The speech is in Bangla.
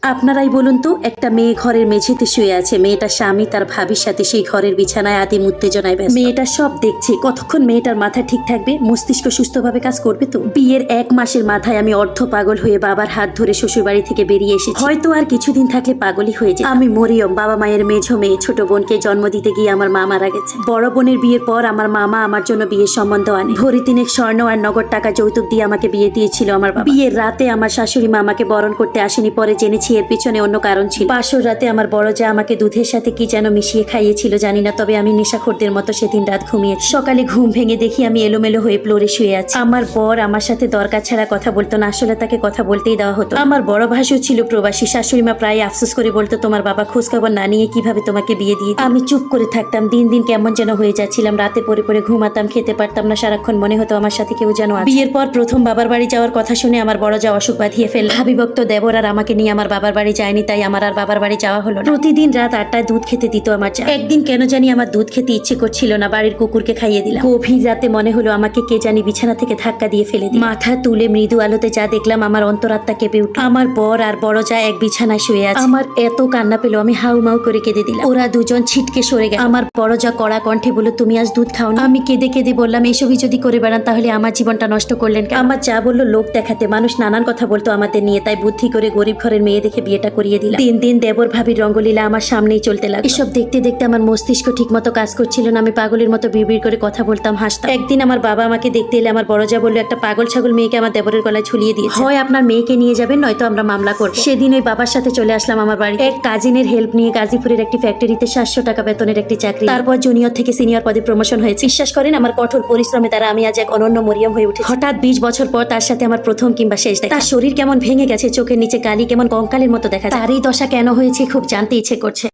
আপনারাই বলুন তো, একটা মেয়ে ঘরের মেঝেতে শুয়ে আছে, মেয়েটার স্বামী তার ভাবির সাথে সেই ঘরের বিছানায় আদিম উত্তেজনায় ব্যস্ত। মেয়েটা সব দেখছে, কতক্ষণ মেয়েটার মাথা ঠিক থাকবে, মস্তিষ্ক সুস্থভাবে কাজ করবে? তো বিয়ের 1 মাসের মাথায় আমি অর্ধ পাগল হয়ে বাবার হাত ধরে শ্বশুর বাড়ি থেকে বেরিয়ে এসেছি। হয়তো আর কিছুদিন থাকলে পাগলই হয়ে যায়। আমি মরিয়ম, বাবা মায়ের মেঝো মেয়ে। ছোট বোনকে জন্ম দিতে গিয়ে আমার মা মারা গেছে। বড় বোনের বিয়ের পর আমার মামা আমার জন্য বিয়ের সম্বন্ধ আনে। ভরি 3 স্বর্ণ আর নগদ টাকা যৌতুক দিয়ে আমাকে বিয়ে দিয়েছিল আমার বাবা। বিয়ের রাতে আমার শাশুড়ি মা আমাকে বরণ করতে আসেনি, পরে জেনেছি এর পিছনে অন্য কারণ ছিল। পাশের রাতে আমার বড় যা আমাকে দুধের সাথে কি যেন মিশিয়ে খাইয়েছিল জানি না, তবে আমি নেশাখোরদের মতো সেদিন রাত ঘুমিয়েছি। সকালে ঘুম ভেঙে দেখি আমি এলোমেলো হয়ে ফ্লোরে শুয়ে আছি। আমার বর আমার সাথে দরকার ছাড়া কথা বলতো না, আসলে তাকে কথা বলতেই দেওয়া হতো। আমার বড় ভাসুর ছিল প্রবাসী। শাশুড়ি মা প্রায় আফসোস করে বলতো, তোমার বাবা খোঁজ খবর না নিয়ে কিভাবে তোমাকে বিয়ে দিয়ে দিল। আমি চুপ করে থাকতাম। দিন দিন কেমন যেন হয়ে যাচ্ছিলাম। রাতে পরে পরে ঘুমাতাম, খেতে পারতাম না, সারাক্ষণ মনে হতো আমার সাথে কেউ যেন আছে। বিয়ের পর প্রথম বাবার বাড়ি যাওয়ার কথা শুনে আমার বড় যা অসুখ বাঁধিয়ে ফেলল। ভাবিভক্ত দেবর আর আমাকে নিয়ে আমার বাবার বাড়ি যায়নি, তাই আমার আর বাবার বাড়ি যাওয়া হলো না। প্রতিদিন রাত 8টায় দুধ খেতে দিত আমার যা। একদিন কেন জানি আমার দুধ খেতে ইচ্ছে করছিল না, বাড়ির কুকুরকে খাইয়ে দিলাম। গভীর রাতে মনে হলো আমাকে কে জানি বিছানা থেকে ধাক্কা দিয়ে ফেলে দিল। মাথা তুলে মৃদু আলোতে যা দেখলাম, আমার অন্তরাত্মা কেঁপে উঠল। আমার বর আর বড় যা এক বিছানায় শুয়ে আছে। আমার এত কান্না পেল, আমি হাউ মাউ করে কেঁদে দিলাম। ওরা দুজন ছিটকে সরে গেল। আমার বড় যা কড়া কণ্ঠে বলল, তুমি আজ দুধ খাও না। আমি কেঁদে কেঁদে বললাম, এসবই যদি করে বেড়ান তাহলে আমার জীবনটা নষ্ট করলেন কেন? আমার যা বললো, লোক দেখাতে মানুষ নানান কথা বলতো আমাদের নিয়ে, তাই বুদ্ধি করে গরিব ঘরের মেয়ে দেখে বিয়েটা করিয়ে দিলাম। দিন দিন দেবর ভাবির রঙ্গলীলা আমার সামনেই চলতে লাগলো। এসব দেখতে দেখতে আমার মস্তিষ্ক ঠিক মতো কাজ করছিল না। আমি পাগলের মতো বিড়বিড় করে কথা বলতাম, হাসতাম। একদিন আমার বাবা আমাকে দেখতে এলে আমার বড় যা বললো, একটা পাগল ছাগল মেয়েকে আমার দেবরের গলায় ঝুলিয়ে দিয়েছে, হয় আপনার মেয়েকে নিয়ে যাবেন নয়তো আমরা মামলা করব। সেদিন ওই বাবার সাথে চলে আসলাম আমার বাড়ি। এক কাজিনের হেল্প নিয়ে গাজীপুরের একটি ফ্যাক্টরিতে 700 টাকা বেতনের একটি চাকরি। তারপর জুনিয়র থেকে সিনিয়র পদে প্রমোশন হয়েছে। বিশ্বাস করেন, আমার কঠোর পরিশ্রমে তারা আমি আজ এক অনন্য মরিয়ম হয়ে উঠেছি। হঠাৎ 20 বছর পর তার সাথে আমার প্রথম কিংবা শেষ দেখা। তার শরীর কেমন ভেঙে গেছে, চোখের নিচে কালি কেমন কঙ্কালের মতো দেখা যায়। তারই দশা কেন হয়েছে খুব জানতে ইচ্ছে করছে।